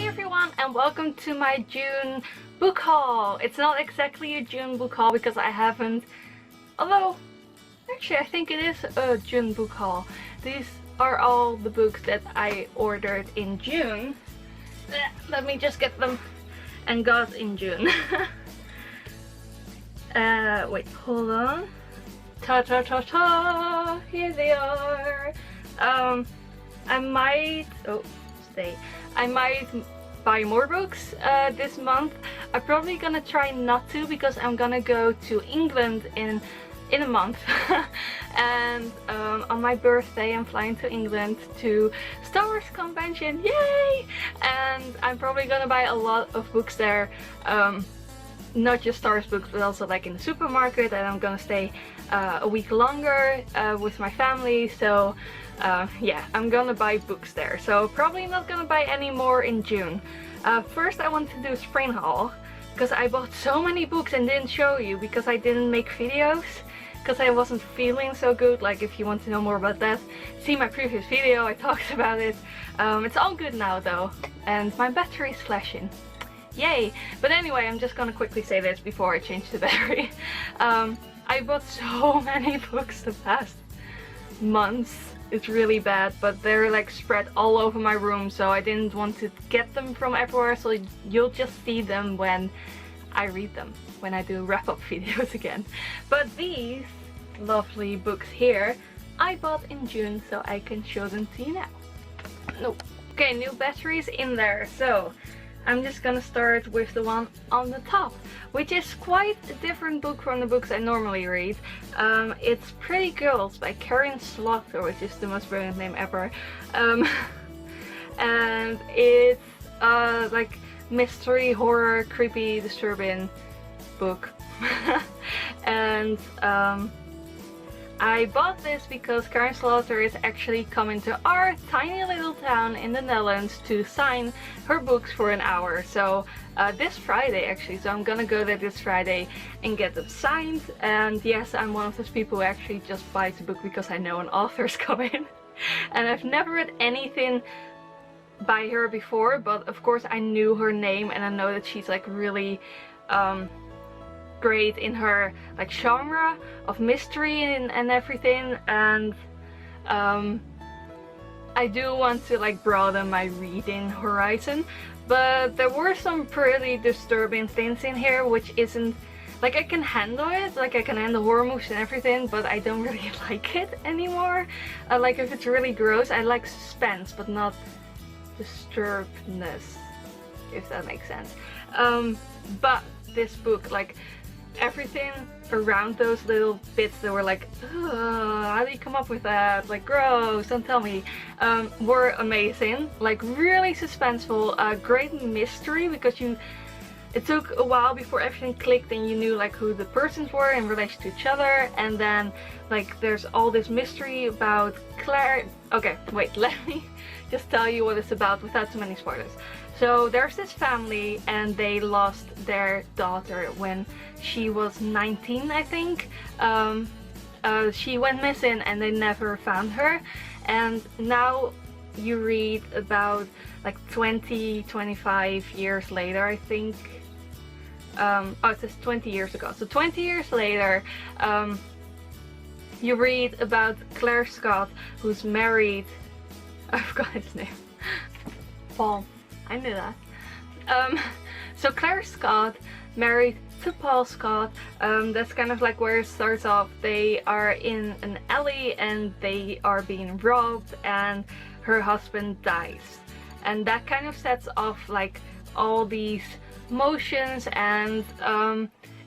Hi everyone and welcome to my June book haul. It's not exactly a June book haul because I haven't, although actually I think it is a June book haul. These are all the books that I ordered in June. Let me just get them and got in June. Wait, hold on. Ta ta ta ta, here they are. I might buy more books this month. I'm probably gonna try not to because I'm gonna go to England in a month. And on my birthday I'm flying to England to Star Wars convention, yay! And I'm probably gonna buy a lot of books there, not just Star Wars books but also like in the supermarket, and I'm gonna stay a week longer with my family, so yeah, I'm gonna buy books there. So probably not gonna buy any more in June. First I want to do a spring haul because I bought so many books and didn't show you because I didn't make videos because I wasn't feeling so good. Like, if you want to know more about that, see my previous video, I talked about it. It's all good now though, and my battery is flashing. Yay! But anyway, I'm just gonna quickly say this before I change the battery. I bought so many books the past months. It's really bad, but they're like spread all over my room, so I didn't want to get them from everywhere, so you'll just see them when I read them, when I do wrap-up videos again. But these lovely books here I bought in June, so I can show them to you now. Nope. Okay, new batteries in there, so I'm just gonna start with the one on the top, which is quite a different book from the books I normally read. It's Pretty Girls by Karen Slaughter, which is the most brilliant name ever. And it's like mystery, horror, creepy, disturbing book. And I bought this because Karen Slaughter is actually coming to our tiny little town in the Netherlands to sign her books for an hour. So this Friday actually, so I'm gonna go there this Friday and get them signed. And yes, I'm one of those people who actually just buys a book because I know an author's coming. And I've never read anything by her before, but of course I knew her name and I know that she's like really great in her like genre of mystery and everything, and I do want to like broaden my reading horizon, but there were some pretty disturbing things in here which isn't like, I can handle it, like I can handle horror movies and everything, but I don't really like it anymore. Like, if it's really gross, I like suspense but not disturbedness, if that makes sense. But this book, like everything around those little bits that were like, how do you come up with that, like gross, don't tell me, were amazing. Like really suspenseful, great mystery, because it took a while before everything clicked and you knew like who the persons were in relation to each other. And then like there's all this mystery about Claire. Okay, wait, let me just tell you what it's about without too many spoilers. So there's this family and they lost their daughter when she was 19, I think. She went missing and they never found her. And now you read about like 25 years later, I think. Oh, it says 20 years ago. So 20 years later, you read about Claire Scott, who's married. I forgot his name. Paul. I knew that. So Claire Scott married to Paul Scott. That's kind of like where it starts off. They are in an alley and they are being robbed and her husband dies. And that kind of sets off like all these motions, and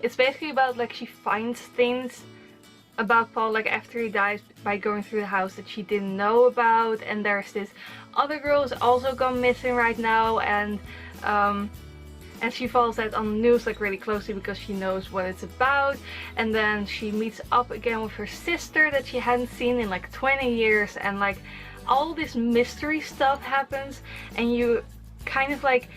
it's basically about like she finds things about Paul like after he dies by going through the house that she didn't know about. And there's this other girl who's also gone missing right now, and she follows that on the news like really closely because she knows what it's about. And then she meets up again with her sister that she hadn't seen in like 20 years, and like all this mystery stuff happens, and you kind of like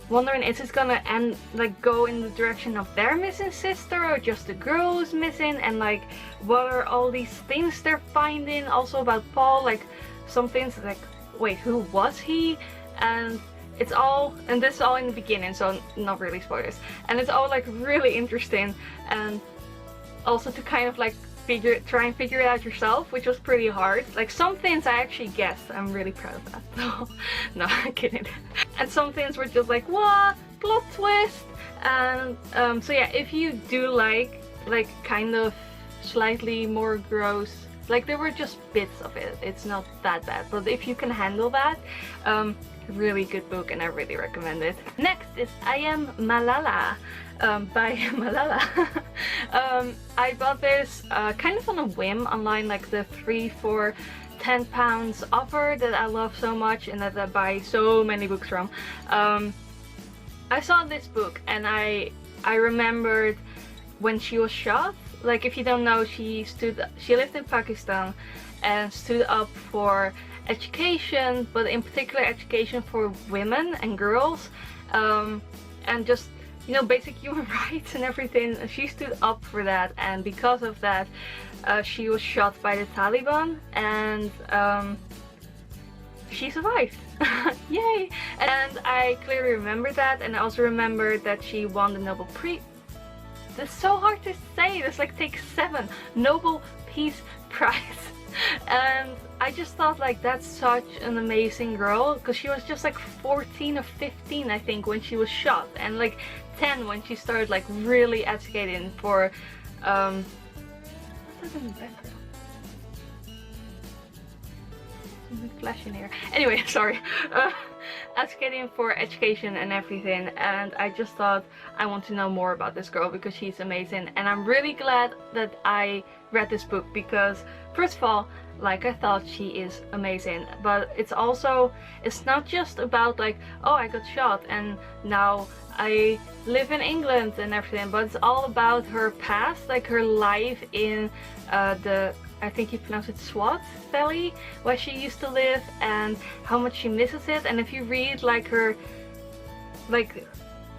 wondering, is it gonna end like go in the direction of their missing sister or just the girl who's missing, and like what are all these things they're finding also about Paul, like some things like, wait, who was he? And it's all, and this is all in the beginning, so not really spoilers, and it's all like really interesting, and also to kind of like try and figure it out yourself, which was pretty hard. Like some things I actually guessed. I'm really proud of that. So, no, I'm kidding. And some things were just like, what? Plot twist. And so yeah, if you do like kind of slightly more gross, like there were just bits of it, it's not that bad, but if you can handle that, really good book, and I really recommend it. Next is I Am Malala by Malala. I bought this kind of on a whim online, like the 3 for £10 offer that I love so much and that I buy so many books from. I saw this book and I remembered when she was shot. Like, if you don't know, she lived in Pakistan and stood up for education, but in particular education for women and girls, and just, you know, basic human rights and everything. She stood up for that, and because of that she was shot by the Taliban, and she survived. Yay! And I clearly remember that, and I also remember that she won the Nobel Prize. That's so hard to say. This like takes 7 Nobel Peace Prize. And I just thought, like, that's such an amazing girl, because she was just like 14 or 15 I think when she was shot, and like 10 when she started like really advocating for what's that in the background? Something flashing here. Anyway, sorry. Advocating for education and everything, and I just thought I want to know more about this girl because she's amazing, and I'm really glad that I read this book because, first of all, like I thought, she is amazing, but it's not just about like, oh, I got shot and now I live in England and everything, but it's all about her past, like her life in I think you pronounce it Swat Valley, where she used to live, and how much she misses it. And if you read like her, like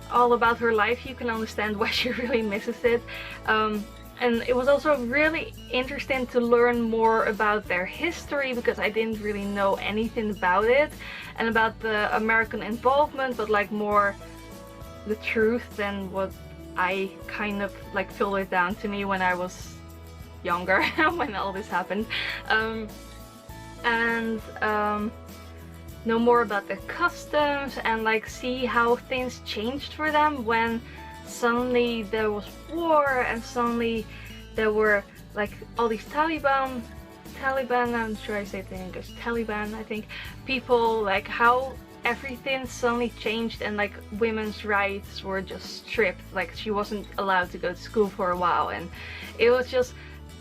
all about her life, you can understand why she really misses it. And it was also really interesting to learn more about their history, because I didn't really know anything about it, and about the American involvement, but like more the truth than what I kind of like filtered down to me when I was younger, when all this happened. Know more about their customs, and like see how things changed for them when suddenly there was war, and suddenly there were like all these Taliban, I'm sure I say it in English, Taliban, I think, people, like how everything suddenly changed, and like women's rights were just stripped. Like she wasn't allowed to go to school for a while, and it was just,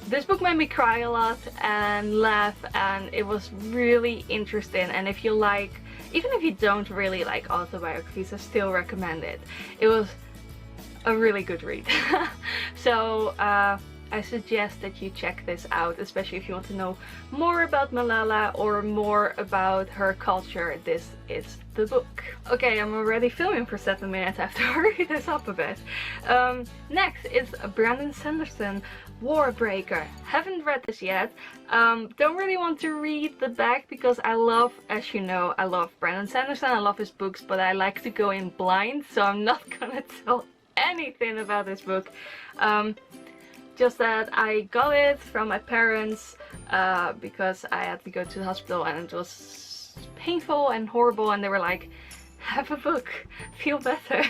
this book made me cry a lot and laugh, and it was really interesting. And if you like, even if you don't really like autobiographies, I still recommend it. It was a really good read. So I suggest that you check this out, especially if you want to know more about Malala or more about her culture. This is the book. Okay, I'm already filming for 7 minutes. I have to hurry this up a bit. Next is Brandon Sanderson, Warbreaker. Haven't read this yet. Don't really want to read the back because I love, as you know, I love Brandon Sanderson. I love his books, but I like to go in blind, so I'm not gonna tell anything about this book. Just that I got it from my parents because I had to go to the hospital and it was painful and horrible, and they were like, have a book, feel better.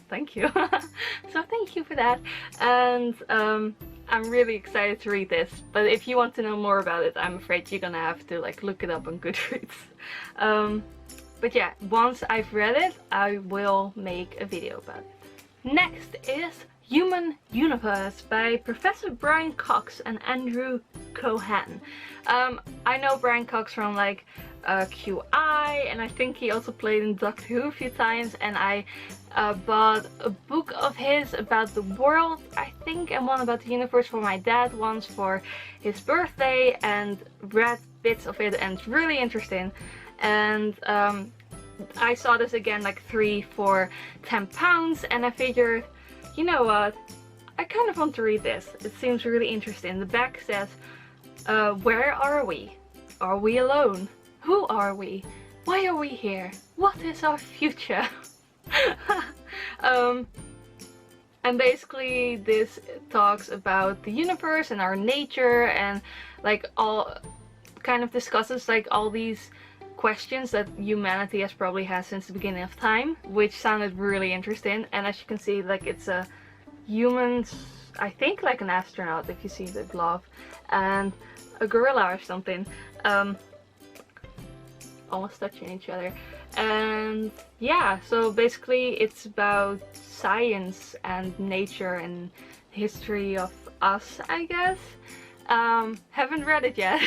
Thank you. So thank you for that. And I'm really excited to read this, but if you want to know more about it, I'm afraid you're gonna have to like look it up on Goodreads. But yeah, once I've read it, I will make a video about it. Next is Human Universe by Professor Brian Cox and Andrew Cohen. I know Brian Cox from like QI, and I think he also played in Doctor Who a few times, and I bought a book of his about the world, I think, and one about the universe for my dad once for his birthday, and read bits of it, and it's really interesting. And I saw this again, like 3 for £10, and I figured, you know what, I kind of want to read this. It seems really interesting. The back says, where are we? Are we alone? Who are we? Why are we here? what is our future? And basically this talks about the universe and our nature, and like all kind of discusses like all these questions that humanity has probably had since the beginning of time, which sounded really interesting. And as you can see, like it's a human, I think like an astronaut if you see the glove, and a gorilla or something, almost touching each other. And yeah, so basically it's about science and nature and history of us, I guess. Haven't read it yet,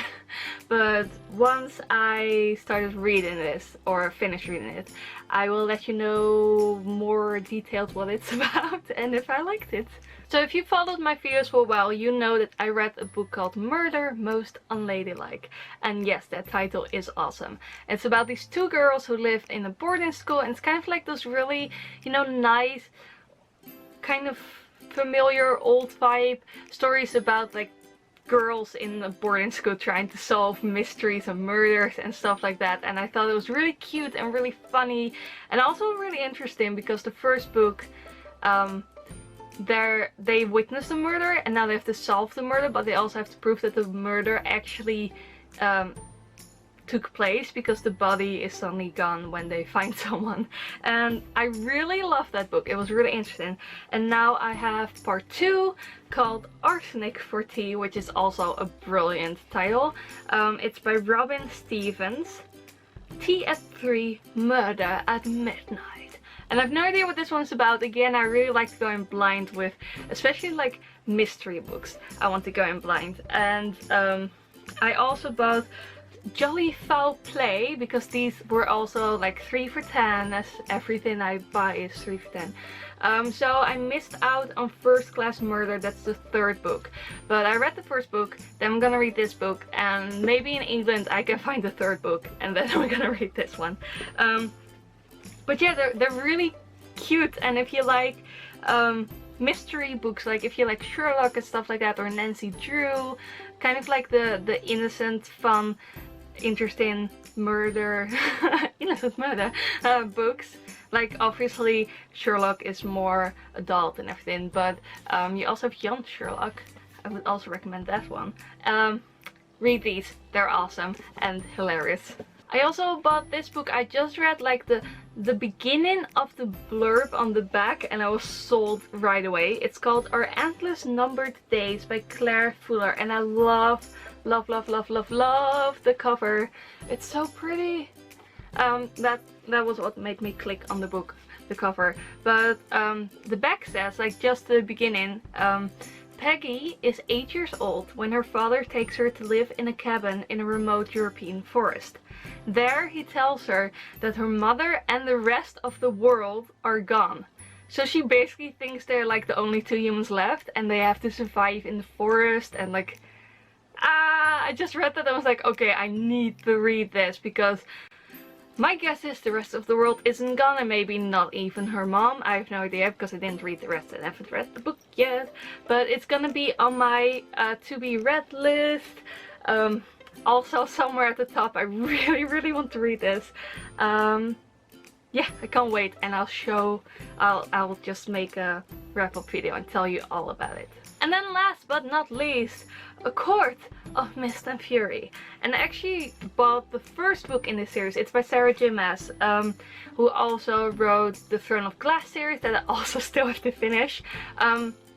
but once I started reading this or finished reading it, I will let you know more details what it's about and if I liked it. So if you followed my videos for a while, you know that I read a book called Murder Most Unladylike. And yes, that title is awesome. It's about these two girls who lived in a boarding school, and it's kind of like those really, you know, nice, kind of familiar old vibe stories about like girls in a boarding school trying to solve mysteries and murders and stuff like that. And I thought it was really cute and really funny, and also really interesting because the first book, they witnessed the murder and now they have to solve the murder, but they also have to prove that the murder actually took place, because the body is suddenly gone when they find someone. And I really loved that book. It was really interesting. And now I have part 2 called Arsenic for Tea, which is also a brilliant title. It's by Robin Stevens. Tea at 3, Murder at Midnight. And I have no idea what this one's about. Again, I really like to go in blind with, especially like mystery books. I want to go in blind. And I also bought Jolly Foul Play, because these were also like 3 for 10, as everything I buy is 3 for 10. So I missed out on First Class Murder, that's the 3rd book. But I read the 1st book, then I'm gonna read this book, and maybe in England I can find the 3rd book, and then I'm gonna read this one. But yeah, they're really cute, and if you like mystery books, like if you like Sherlock and stuff like that, or Nancy Drew, kind of like the innocent, fun, interesting murder, innocent murder books. Like obviously Sherlock is more adult and everything, but you also have Young Sherlock. I would also recommend that one. Read these, they're awesome and hilarious. I also bought this book. I just read like the beginning of the blurb on the back and I was sold right away. It's called Our Endless Numbered Days by Claire Fuller, and I love the cover. It's so pretty. That was what made me click on the book, the cover. But the back says, like just the beginning, Peggy is 8 years old when her father takes her to live in a cabin in a remote European forest. There he tells her that her mother and the rest of the world are gone. So she basically thinks they're like the only 2 humans left and they have to survive in the forest, and like, I just read that and I was like, okay, I need to read this, because my guess is the rest of the world isn't gone, and maybe not even her mom. I have no idea because I didn't read the rest and I haven't read the book yet. But it's gonna be on my to be read list. Also somewhere at the top. I really want to read this. Yeah, I can't wait, and I'll just make a wrap-up video and tell you all about it. And then last but not least, A Court of Mist and Fury. And I actually bought the first book in this series. It's by Sarah J Maas, who also wrote the Throne of Glass series that I also still have to finish.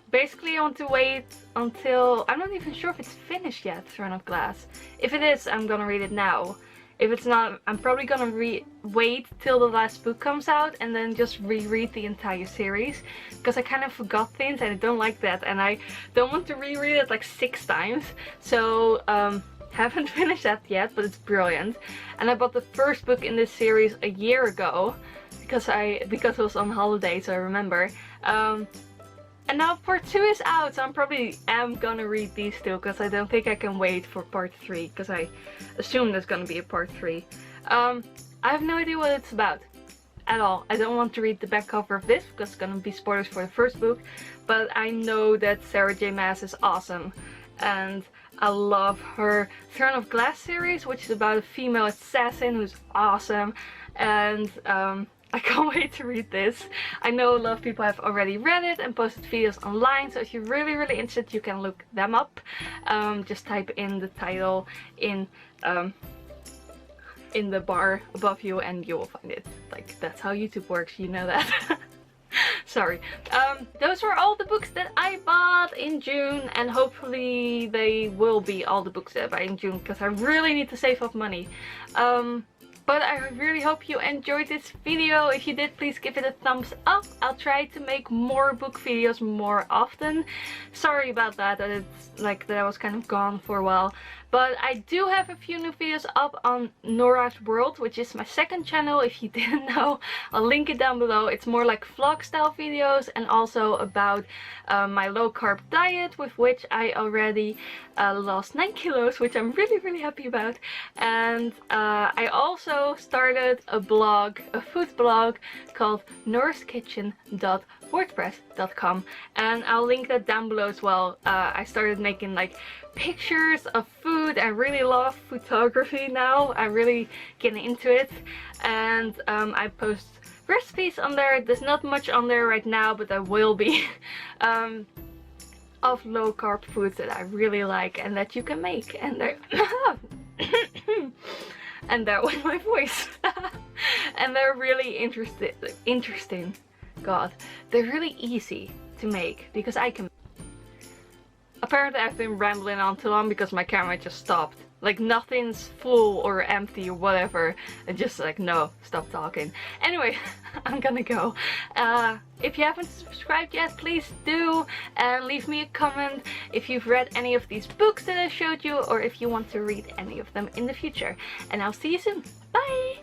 Basically I want to wait until, I'm not even sure if it's finished yet, Throne of Glass. If it is, I'm gonna read it now. If it's not, I'm probably gonna wait till the last book comes out and then just reread the entire series, because I kind of forgot things and I don't like that, and I don't want to reread it like 6 times. So haven't finished that yet, but it's brilliant. And I bought the first book in this series a year ago because it was on holiday, so I remember. And now part 2 is out, so I'm probably gonna read these 2, because I don't think I can wait for part 3, because I assume there's gonna be a part 3. I have no idea what it's about at all. I don't want to read the back cover of this because it's gonna be spoilers for the first book, but I know that Sarah J Maas is awesome, and I love her Throne of Glass series, which is about a female assassin who's awesome. and I can't wait to read this. I know a lot of people have already read it and posted videos online, so if you're really interested, you can look them up. Just type in the title in the bar above you and you will find it. Like, that's how YouTube works, you know that. Sorry. Those were all the books that I bought in June, and hopefully they will be all the books that I buy in June, because I really need to save up money. But I really hope you enjoyed this video. If you did, please give it a thumbs up. I'll try to make more book videos more often. Sorry about that, it's like that I was kind of gone for a while. But I do have a few new videos up on Nora's World, which is my second channel. If you didn't know, I'll link it down below. It's more like vlog style videos, and also about my low carb diet, with which I already lost 9 kilos, which I'm really happy about. And I also started a blog, a food blog called norskitchen.wordpress.com, and I'll link that down below as well. I started making like pictures of food. I really love photography now. I'm really getting into it, and I post recipes on there. There's not much on there right now, but there will be of low carb foods that I really like and that you can make, and they're and that was my voice. And they're really interesting. God, they're really easy to make because I can. Apparently I've been rambling on too long because my camera just stopped. Like, nothing's full or empty or whatever. It just like, no, stop talking. Anyway, I'm gonna go. If you haven't subscribed yet, please do. And leave me a comment if you've read any of these books that I showed you, or if you want to read any of them in the future. And I'll see you soon. Bye!